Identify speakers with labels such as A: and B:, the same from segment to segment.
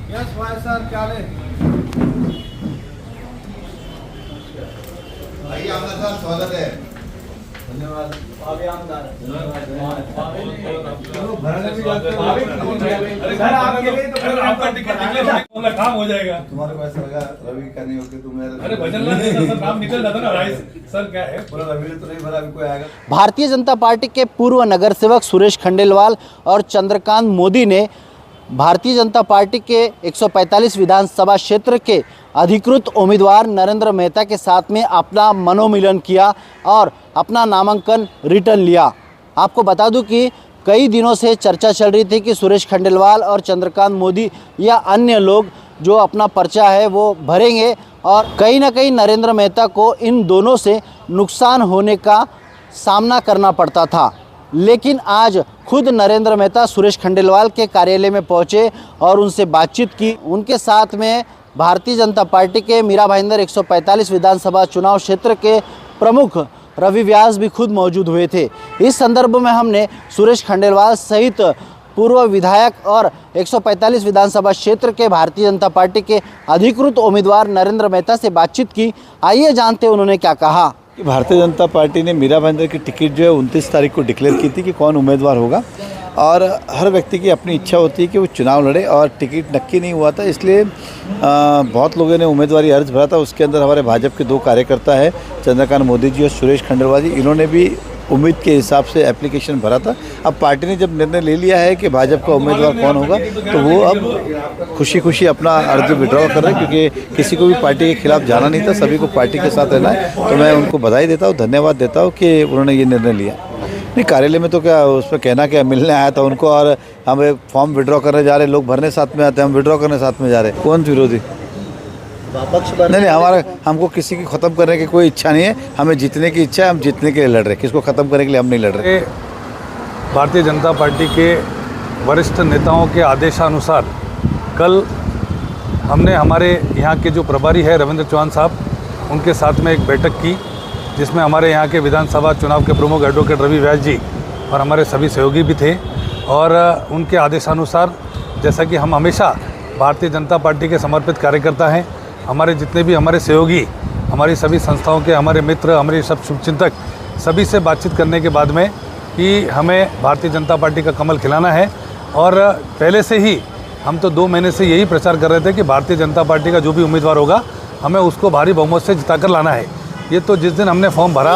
A: Yes भाई sir, क्या ले
B: आइए आमदार साहब, स्वागत है।
A: धन्यवाद।
C: सर आपके लिए तो आपका टिकट निकल काम हो जाएगा।
B: तुम्हारे को ऐसा लगा रवि का नहीं होके तुम मेरे,
C: अरे भजन लाल सर नाम निकल जाता ना राइस सर, क्या है
B: बोला रवि ने तो नहीं भरा, अभी कोई आएगा।
D: भारतीय जनता पार्टी के पूर्व नगर सेवक सुरेश खंडेलवाल और चंद्रकांत मोदी ने भारतीय जनता पार्टी के 145 विधानसभा क्षेत्र के अधिकृत उम्मीदवार नरेंद्र मेहता के साथ में अपना मनोमिलन किया और अपना नामांकन रिटर्न लिया। आपको बता दूं कि कई दिनों से चर्चा चल रही थी कि सुरेश खंडेलवाल और चंद्रकांत मोदी या अन्य लोग जो अपना पर्चा है वो भरेंगे और कहीं ना कहीं नरेंद्र मेहता को इन दोनों से नुकसान होने का सामना करना पड़ता था। लेकिन आज खुद नरेंद्र मेहता सुरेश खंडेलवाल के कार्यालय में पहुंचे और उनसे बातचीत की। उनके साथ में भारतीय जनता पार्टी के मीरा भाईंदर 145 विधानसभा चुनाव क्षेत्र के प्रमुख रवि व्यास भी खुद मौजूद हुए थे। इस संदर्भ में हमने सुरेश खंडेलवाल सहित पूर्व विधायक और 145 विधानसभा क्षेत्र के भारतीय जनता पार्टी के अधिकृत उम्मीदवार नरेंद्र मेहता से बातचीत की। आइए जानते उन्होंने क्या कहा।
E: भारतीय जनता पार्टी ने मीरा भाईंदर की टिकट जो है 29 तारीख को डिक्लेयर की थी कि कौन उम्मीदवार होगा, और हर व्यक्ति की अपनी इच्छा होती है कि वो चुनाव लड़े, और टिकट नक्की नहीं हुआ था, इसलिए बहुत लोगों ने उम्मीदवारी अर्ज भरा था। उसके अंदर हमारे भाजपा के 2 कार्यकर्ता है, चंद्रकांत मोदी जी और सुरेश खंडेलवाल जी, इन्होंने भी उम्मीद के हिसाब से एप्लीकेशन भरा था। अब पार्टी ने जब निर्णय ले लिया है कि भाजपा का उम्मीदवार कौन होगा, तो वो अब खुशी खुशी अपना अर्ज विड्रॉ कर रहे हैं, क्योंकि किसी को भी पार्टी के खिलाफ जाना नहीं था, सभी को पार्टी के साथ रहना है। तो मैं उनको बधाई देता हूँ, धन्यवाद देता हूँ कि उन्होंने ये निर्णय लिया। नहीं, कार्यालय में तो क्या उसमें कहना क्या, मिलने आया था उनको, और हम फॉर्म विड्रॉ करने जा रहे, लोग भरने साथ में आते हैं, हम विड्रॉ करने साथ में जा रहे हैं। कौन विरोधी? नहीं, हमारा हमको किसी की ख़त्म करने की कोई इच्छा नहीं है, हमें जीतने की इच्छा है, हम जीतने के लिए लड़ रहे हैं, किसको ख़त्म करने के लिए हम नहीं लड़ रहे।
C: भारतीय जनता पार्टी के वरिष्ठ नेताओं के आदेशानुसार कल हमने हमारे यहाँ के जो प्रभारी है रविंद्र चौहान साहब, उनके साथ में एक बैठक की, जिसमें हमारे यहाँ के विधानसभा चुनाव के प्रमुख एडवोकेट रवि व्यास जी और हमारे सभी सहयोगी भी थे। और उनके आदेशानुसार, जैसा कि हम हमेशा भारतीय जनता पार्टी के समर्पित कार्यकर्ता हैं, हमारे जितने भी हमारे सहयोगी, हमारी सभी संस्थाओं के हमारे मित्र, हमारे सब शुभचिंतक, सभी से बातचीत करने के बाद में कि हमें भारतीय जनता पार्टी का कमल खिलाना है। और पहले से ही हम तो 2 महीने से यही प्रचार कर रहे थे कि भारतीय जनता पार्टी का जो भी उम्मीदवार होगा, हमें उसको भारी बहुमत से जिताकर लाना है। ये तो जिस दिन हमने फॉर्म भरा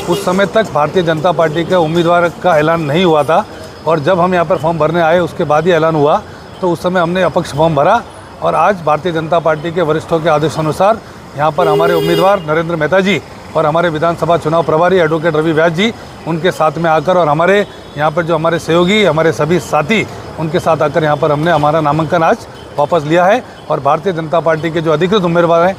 C: उस समय तक भारतीय जनता पार्टी का उम्मीदवार का ऐलान नहीं हुआ था, और जब हम यहाँ पर फॉर्म भरने आए उसके बाद ही ऐलान हुआ, तो उस समय हमने अपक्ष फॉर्म भरा। और आज भारतीय जनता पार्टी के वरिष्ठों के आदेशानुसार यहाँ पर हमारे उम्मीदवार नरेंद्र मेहता जी और हमारे विधानसभा चुनाव प्रभारी एडवोकेट रवि व्यास जी उनके साथ में आकर, और हमारे यहाँ पर जो हमारे सहयोगी, हमारे सभी साथी, उनके साथ आकर यहाँ पर हमने हमारा नामांकन आज वापस लिया है। और भारतीय जनता पार्टी के जो अधिकृत उम्मीदवार हैं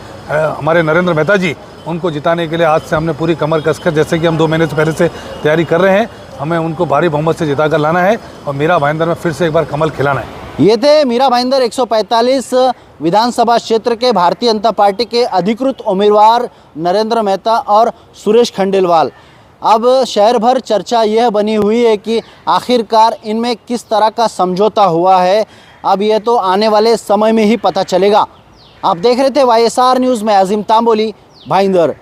C: हमारे नरेंद्र मेहता जी, उनको जिताने के लिए आज से हमने पूरी कमर कसकर, जैसे कि हम 2 महीने से पहले से तैयारी कर रहे हैं, हमें उनको भारी बहुमत से जिताकर लाना है और मीरा भाईंदर में फिर से एक बार कमल खिलाना है।
D: ये थे मीरा भाईंदर 145 विधानसभा क्षेत्र के भारतीय जनता पार्टी के अधिकृत उम्मीदवार नरेंद्र मेहता और सुरेश खंडेलवाल। अब शहर भर चर्चा यह बनी हुई है कि आखिरकार इनमें किस तरह का समझौता हुआ है। अब यह तो आने वाले समय में ही पता चलेगा। आप देख रहे थे YSR न्यूज़ में अजीम तांबोली, भाईंदर।